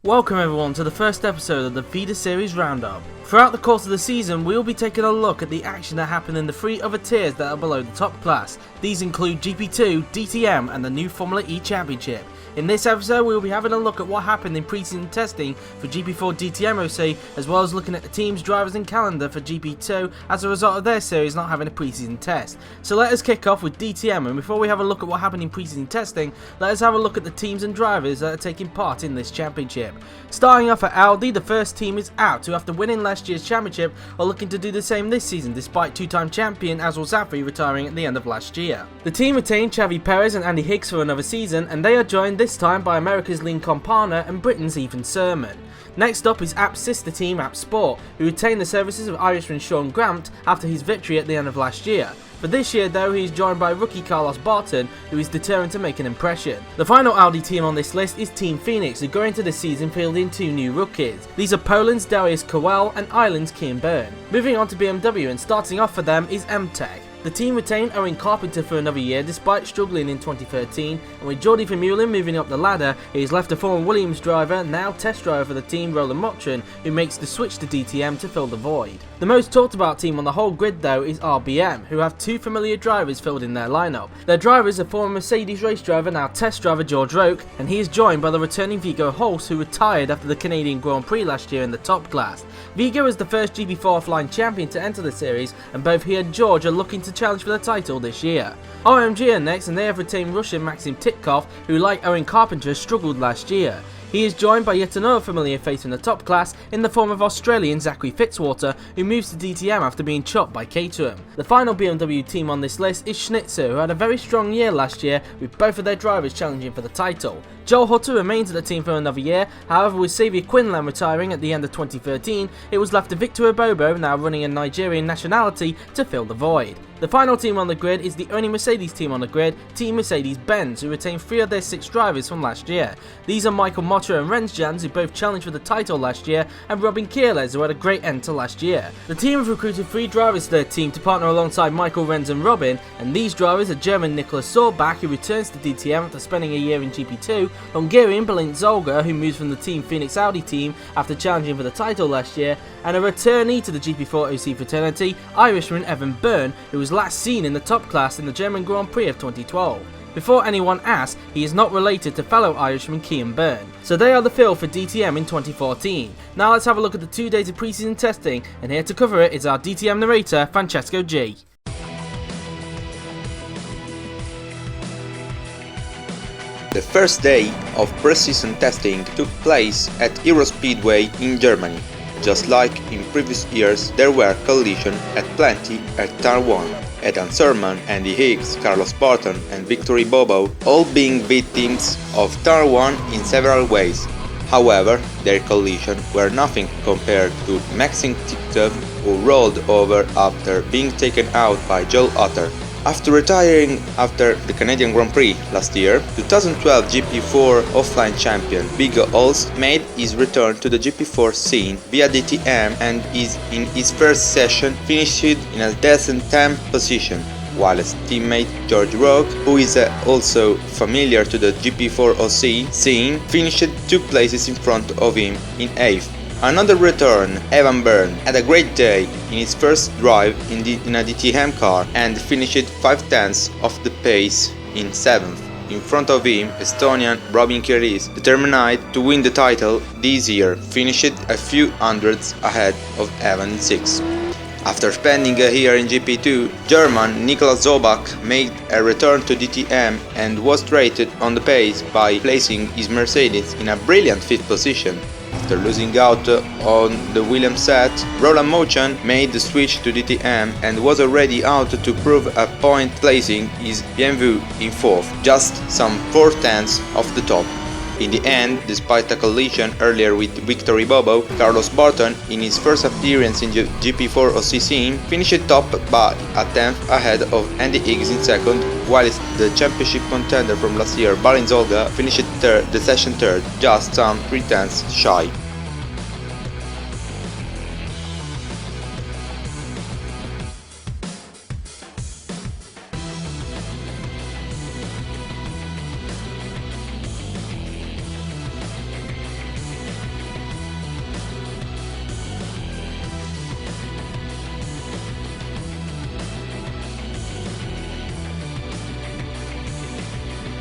Welcome everyone to the first episode of the Feeder Series Roundup. Throughout the course of the season, we will be taking a look at the action that happened in the 3 other tiers that are below the top class. These include GP2, DTM and the new Formula E Championship. In this episode, we will be having a look at what happened in pre-season testing for GP4 DTM OC, as well as looking at the teams, drivers and calendar for GP2 as a result of their series not having a pre-season test. So let us kick off with DTM, and before we have a look at what happened in pre-season testing, let us have a look at the teams and drivers that are taking part in this championship. Starting off at Audi, the first team is out, who after winning last year's championship are looking to do the same this season despite two-time champion Azul Zafri retiring at the end of last year. The team retained Xavi Perez and Andy Higgs for another season, and they are joined this time by America's Lean Compana and Britain's Ethan Sermon. Next up is App's sister team App Sport, who retained the services of Irishman Sean Grant after his victory at the end of last year. For this year though, he is joined by rookie Carlos Barton, who is determined to make an impression. The final Audi team on this list is Team Phoenix, who go into the season fielding two new rookies. These are Poland's Darius Kowal and Ireland's Kian Byrne. Moving on to BMW, and starting off for them is M-Tech. The team retained Owen Carpenter for another year despite struggling in 2013, and with Jordi Vermeulen moving up the ladder, he has left a former Williams driver, now test driver for the team Roland Motrin, who makes the switch to DTM to fill the void. The most talked about team on the whole grid though is RBM, who have two familiar drivers filled in their lineup. Their drivers are former Mercedes race driver, now test driver George Roque, and he is joined by the returning Viggo Holst, who retired after the Canadian Grand Prix last year in the top class. Viggo is the first GP4 offline champion to enter the series, and both he and George are looking to challenge for the title this year. OMG are next, and they have retained Russian Maxim Titkov, who like Owen Carpenter struggled last year. He is joined by yet another familiar face in the top class in the form of Australian Zachary Fitzwater, who moves to DTM after being chopped by Caterham. The final BMW team on this list is Schnitzer, who had a very strong year last year with both of their drivers challenging for the title. Joel Hutter remains at the team for another year, however with Xavier Quinlan retiring at the end of 2013, it was left to Victor Obobo, now running a Nigerian nationality, to fill the void. The final team on the grid is the only Mercedes team on the grid, Team Mercedes-Benz, who retained 3 of their 6 drivers from last year. These are Michael Motta and Rens Jans, who both challenged for the title last year, and Robin Kierles, who had a great end to last year. The team have recruited 3 drivers to their team to partner alongside Michael Rens and Robin, and these drivers are German Nicholas Sorbach, who returns to DTM after spending a year in GP2, Hungarian Balint Zolga, who moves from the Team Phoenix Audi team after challenging for the title last year, and a returnee to the GP4 OC fraternity, Irishman Evan Byrne, who was last seen in the top class in the German Grand Prix of 2012. Before anyone asks, he is not related to fellow Irishman Kian Byrne. So they are the fill for DTM in 2014. Now let's have a look at the 2 days of pre-season testing, and here to cover it is our DTM narrator, Francesco G. The first day of pre-season testing took place at Eurospeedway in Germany. Just like in previous years, there were collisions at plenty at Turn 1. Ethan Sermon, Andy Higgs, Carlos Barton and Victor Bobo all being victims of Turn 1 in several ways. However, their collisions were nothing compared to Maxim Titkov, who rolled over after being taken out by Joel Hutter. After retiring after the Canadian Grand Prix last year, 2012 GP4 offline champion Viggo Holst made his return to the GP4 scene via DTM and is in his first session finished in a decent 10th position, while his teammate George Roque, who is also familiar to the GP4 OC scene, finished 2 places in front of him in 8th. Another return, Evan Byrne, had a great day in his first drive in a DTM car and finished 5/10ths of the pace in 7th. In front of him, Estonian Robin Kierles, determined to win the title this year, finished a few hundreds ahead of Evan in 6th. After spending a year in GP2, German Nicholas Sorbach made a return to DTM and was rated on the pace by placing his Mercedes in a brilliant 5th position. After losing out on the Williams set, Roland Motrin made the switch to DTM and was already out to prove a point, placing his BMW in 4th, just some 4/10ths of the top. In the end, despite a collision earlier with Victor Bobo, Carlos Barton, in his first appearance in the GP4 OC scene, finished top by a 10th ahead of Andy Higgs in 2nd, whilst the championship contender from last year, Balint Zolga, finished the session 3rd, just some 3/10ths shy.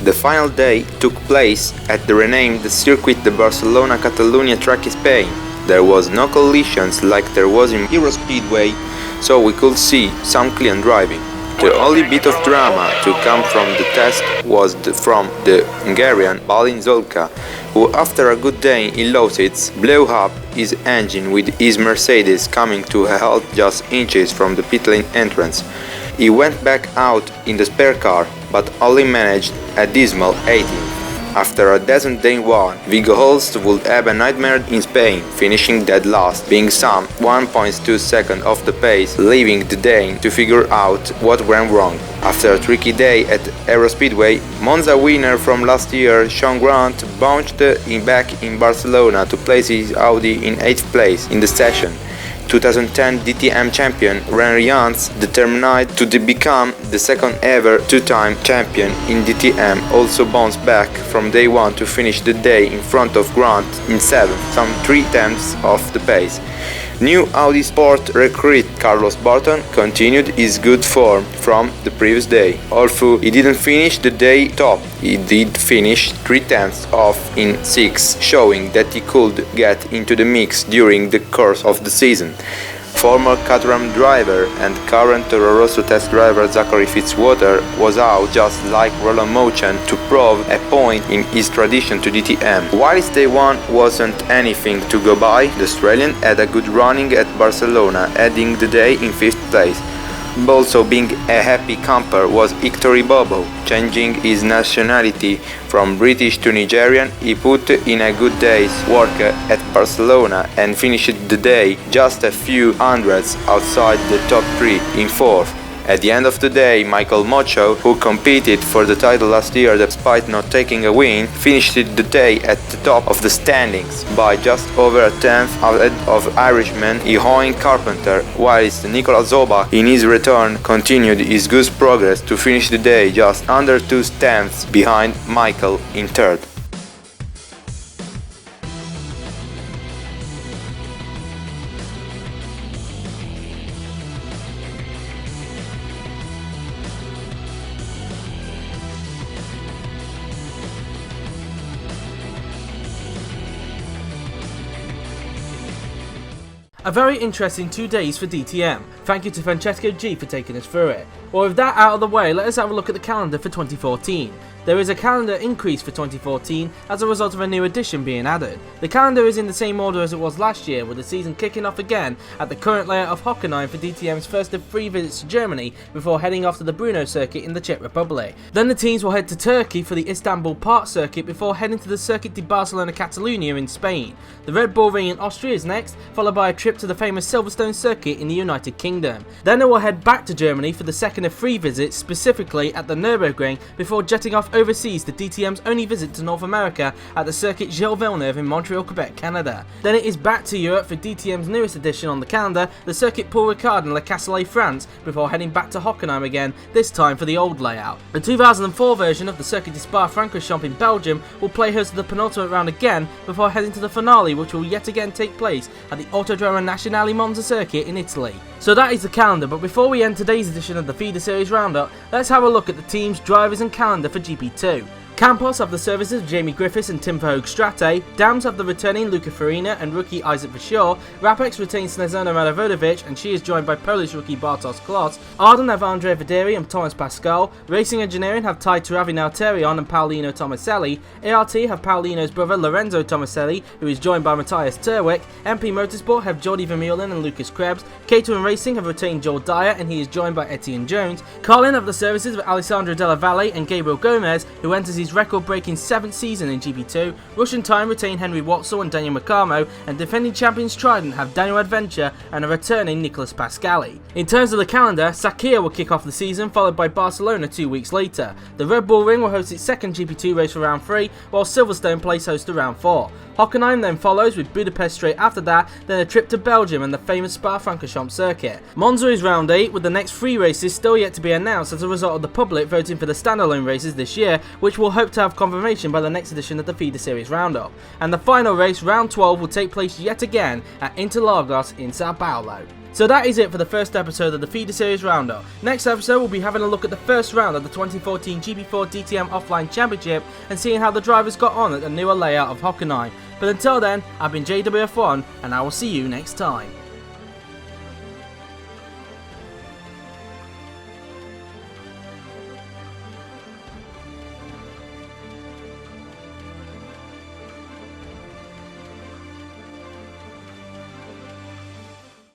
The final day took place at the renamed Circuit de Barcelona Catalunya track in Spain. There was no collisions like there was in Eurospeedway, so we could see some clean driving. The only bit of drama to come from the test was from the Hungarian Balin Zolka, who after a good day in Lowsitz blew up his engine with his Mercedes coming to a halt just inches from the pit lane entrance. He went back out in the spare car, but only managed a dismal 18th. After a decent-day one, Vigo Holst would have a nightmare in Spain, finishing dead last, being some 1.2 seconds off the pace, leaving the Dane to figure out what went wrong. After a tricky day at Eurospeedway, Monza winner from last year, Sean Grant, bounced back in Barcelona to place his Audi in 8th place in the session. 2010 DTM champion Renry Jans, determined to become the second ever two-time champion in DTM, also bounced back from day one to finish the day in front of Grant in 7th, some 3/10 off the pace. New Audi Sport recruit Carlos Barton continued his good form from the previous day. Although he didn't finish the day top, he did finish 3/10 off in 6th, showing that he could get into the mix during the course of the season. Former Caterham driver and current Toro Rosso test driver Zachary Fitzwater was out just like Roland Mouchon to prove a point in his transition to DTM. Whilst day one wasn't anything to go by, the Australian had a good running at Barcelona, ending the day in 5th place. Also being a happy camper was Hector Bobo. Changing his nationality from British to Nigerian, he put in a good day's work at Barcelona and finished the day just a few hundreds outside the top 3 in 4th. At the end of the day, Michael Mocho, who competed for the title last year despite not taking a win, finished the day at the top of the standings by just over a tenth ahead of Irishman Eoin Carpenter, whilst Nicola Zoba in his return continued his good progress to finish the day just under 2/10 behind Michael in 3rd. A very interesting 2 days for DTM. Thank you to Francesco G for taking us through it. Well, with that out of the way, let us have a look at the calendar for 2014. There is a calendar increase for 2014 as a result of a new edition being added. The calendar is in the same order as it was last year, with the season kicking off again at the current layout of Hockenheim for DTM's first of 3 visits to Germany before heading off to the Brno circuit in the Czech Republic. Then the teams will head to Turkey for the Istanbul Park circuit before heading to the Circuit de Barcelona Catalunya in Spain. The Red Bull Ring in Austria is next, followed by a trip to the famous Silverstone circuit in the United Kingdom. Then it will head back to Germany for the second of 3 visits, specifically at the Nürburgring, before jetting off overseas to DTM's only visit to North America at the Circuit Gilles Villeneuve in Montreal, Quebec, Canada. Then it is back to Europe for DTM's newest edition on the calendar, the Circuit Paul Ricard in Le Castellet, France, before heading back to Hockenheim again, this time for the old layout. The 2004 version of the Circuit de Spa-Francorchamps in Belgium will play host to the penultimate round again before heading to the finale, which will yet again take place at the Autodromo Nazionale Monza circuit in Italy. So that is the calendar, but before we end today's edition of the Feeder Series Roundup, let's have a look at the teams, drivers and calendar for GP2. Campos have the services of Jamie Griffiths and Tim Verhoeven Strate, Dams have the returning Luca Farina and rookie Isaac Verschoor, Rapex retains Snezana Radovodovic and she is joined by Polish rookie Bartosz Klos, Arden have Andrea Videri and Thomas Pascal, Racing Engineering have Tai Turavi Nauterion and Paolino Tomaselli, ART have Paolino's brother Lorenzo Tomaselli, who is joined by Matthias Terwick, MP Motorsport have Jordi Vermeulen and Lucas Krebs, Caterham Racing have retained Joel Dyer and he is joined by Etienne Jones, Carlin have the services of Alessandro Della Valle and Gabriel Gomez, who enters his record-breaking 7th season in GP2, Russian Time retain Henry Watzel and Daniel Macamo, and defending champions Trident have Daniel Adventure and a returning Nicolas Pascali. In terms of the calendar, Sakhir will kick off the season, followed by Barcelona 2 weeks later. The Red Bull Ring will host its second GP2 race for round 3, while Silverstone plays host to round 4. Hockenheim then follows, with Budapest straight after that, then a trip to Belgium and the famous Spa-Francorchamps circuit. Monza is round 8, with the next 3 races still yet to be announced as a result of the public voting for the standalone races this year, which will hope to have confirmation by the next edition of the Feeder Series Roundup. And the final race, round 12, will take place yet again at Interlagos in Sao Paulo. So that is it for the first episode of the Feeder Series Roundup. Next episode we'll be having a look at the first round of the 2014 GP4 DTM Offline Championship and seeing how the drivers got on at the newer layout of Hockenheim. But until then, I've been JWF1 and I will see you next time.